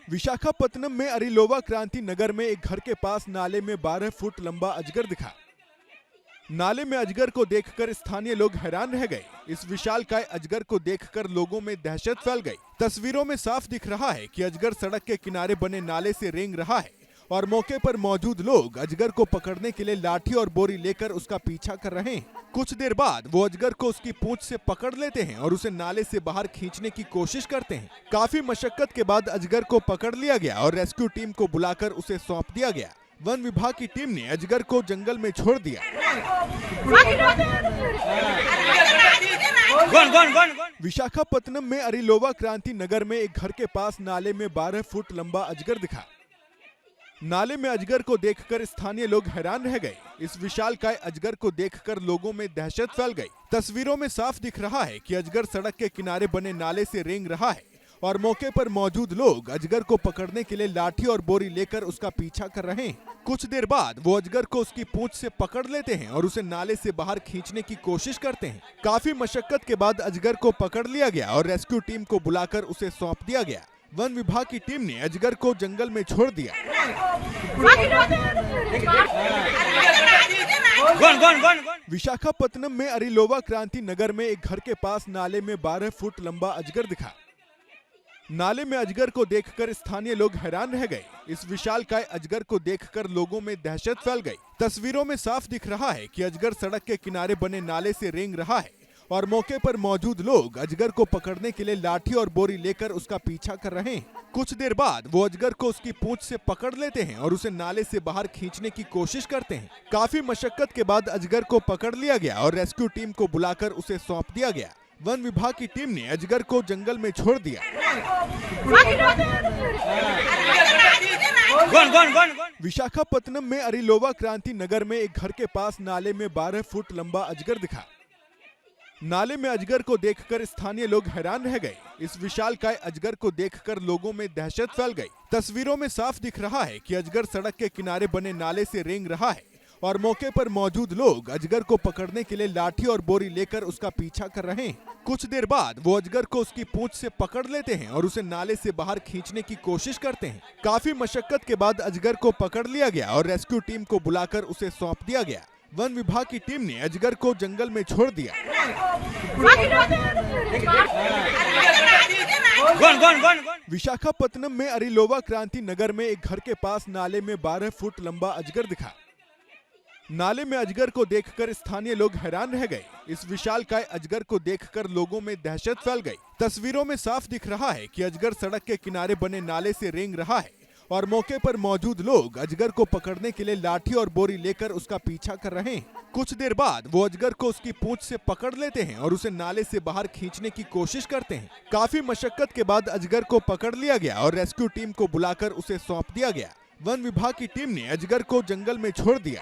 विशाखापत्तनम में अरिलोवा क्रांति नगर में एक घर के पास नाले में 12 फुट लंबा अजगर दिखा। नाले में अजगर को देखकर स्थानीय लोग हैरान रह गए। इस विशालकाय अजगर को देखकर लोगों में दहशत फैल गई। तस्वीरों में साफ दिख रहा है कि अजगर सड़क के किनारे बने नाले से रेंग रहा है और मौके पर मौजूद लोग अजगर को पकड़ने के लिए लाठी और बोरी लेकर उसका पीछा कर रहे हैं। कुछ देर बाद वो अजगर को उसकी पूंछ से पकड़ लेते हैं और उसे नाले से बाहर खींचने की कोशिश करते हैं। काफी मशक्कत के बाद अजगर को पकड़ लिया गया और रेस्क्यू टीम को बुलाकर उसे सौंप दिया गया। वन विभाग की टीम ने अजगर को जंगल में छोड़ दिया। विशाखापत्तनम में अरिलोवा क्रांति नगर में एक घर के पास नाले में 12 फुट लंबा अजगर दिखा। नाले में अजगर को देखकर स्थानीय लोग हैरान रह गए। इस विशालकाय अजगर को देखकर लोगों में दहशत फैल गई। तस्वीरों में साफ दिख रहा है कि अजगर सड़क के किनारे बने नाले से रेंग रहा है और मौके पर मौजूद लोग अजगर को पकड़ने के लिए लाठी और बोरी लेकर उसका पीछा कर रहे हैं। कुछ देर बाद वो अजगर को उसकी पूंछ से पकड़ लेते हैं और उसे नाले से बाहर खींचने की कोशिश करते हैं। काफी मशक्कत के बाद अजगर को पकड़ लिया गया और रेस्क्यू टीम को बुलाकर उसे सौंप दिया गया। वन विभाग की टीम ने अजगर को जंगल में छोड़ दिया। विशाखापत्तनम में अरिलोवा क्रांति नगर में एक घर के पास नाले में 12 फुट लंबा अजगर दिखा। नाले में अजगर को देखकर स्थानीय लोग हैरान रह गए। इस विशालकाय अजगर को देखकर लोगों में दहशत फैल गई। तस्वीरों में साफ दिख रहा है कि अजगर सड़क के किनारे बने नाले से रेंग रहा है और मौके पर मौजूद लोग अजगर को पकड़ने के लिए लाठी और बोरी लेकर उसका पीछा कर रहे हैं। कुछ देर बाद वो अजगर को उसकी पूंछ से पकड़ लेते हैं और उसे नाले से बाहर खींचने की कोशिश करते हैं। काफी मशक्कत के बाद अजगर को पकड़ लिया गया और रेस्क्यू टीम को बुलाकर उसे सौंप दिया गया। वन विभाग की टीम ने अजगर को जंगल में छोड़ दिया। विशाखापत्तनम में अरिलोवा क्रांति नगर में एक घर के पास नाले में 12 फुट लंबा अजगर दिखा। नाले में अजगर को देखकर स्थानीय लोग हैरान रह गए। इस विशालकाय अजगर को देखकर लोगों में दहशत फैल गई। तस्वीरों में साफ दिख रहा है कि अजगर सड़क के किनारे बने नाले से रेंग रहा है और मौके पर मौजूद लोग अजगर को पकड़ने के लिए लाठी और बोरी लेकर उसका पीछा कर रहे हैं। कुछ देर बाद वो अजगर को उसकी पूंछ से पकड़ लेते हैं और उसे नाले से बाहर खींचने की कोशिश करते हैं। काफी मशक्कत के बाद अजगर को पकड़ लिया गया और रेस्क्यू टीम को बुलाकर उसे सौंप दिया गया। वन विभाग की टीम ने अजगर को जंगल में छोड़ दिया। विशाखापत्तनम में अरिलोवा क्रांति नगर में एक घर के पास नाले में 12 फुट लंबा अजगर दिखा। नाले में अजगर को देखकर स्थानीय लोग हैरान रह गए। इस विशालकाय अजगर को देखकर लोगों में दहशत फैल गई। तस्वीरों में साफ दिख रहा है कि अजगर सड़क के किनारे बने नाले से रेंग रहा है और मौके पर मौजूद लोग अजगर को पकड़ने के लिए लाठी और बोरी लेकर उसका पीछा कर रहे हैं। कुछ देर बाद वो अजगर को उसकी पूंछ से पकड़ लेते हैं और उसे नाले से बाहर खींचने की कोशिश करते हैं। काफी मशक्कत के बाद अजगर को पकड़ लिया गया और रेस्क्यू टीम को बुलाकर उसे सौंप दिया गया। वन विभाग की टीम ने अजगर को जंगल में छोड़ दिया। विशाखापत्तनम में अरिलोवा क्रांति नगर में एक घर के पास नाले में 12 फुट लंबा अजगर दिखा। नाले में अजगर को देखकर स्थानीय लोग हैरान रह गए। इस विशालकाय अजगर को देखकर लोगों में दहशत फैल गई। तस्वीरों में साफ दिख रहा है कि अजगर सड़क के किनारे बने नाले से रेंग रहा है और मौके पर मौजूद लोग अजगर को पकड़ने के लिए लाठी और बोरी लेकर उसका पीछा कर रहे हैं। कुछ देर बाद वो अजगर को उसकी पूंछ से पकड़ लेते हैं और उसे नाले से बाहर खींचने की कोशिश करते हैं। काफी मशक्कत के बाद अजगर को पकड़ लिया गया और रेस्क्यू टीम को बुलाकर उसे सौंप दिया गया। वन विभाग की टीम ने अजगर को जंगल में छोड़ दिया।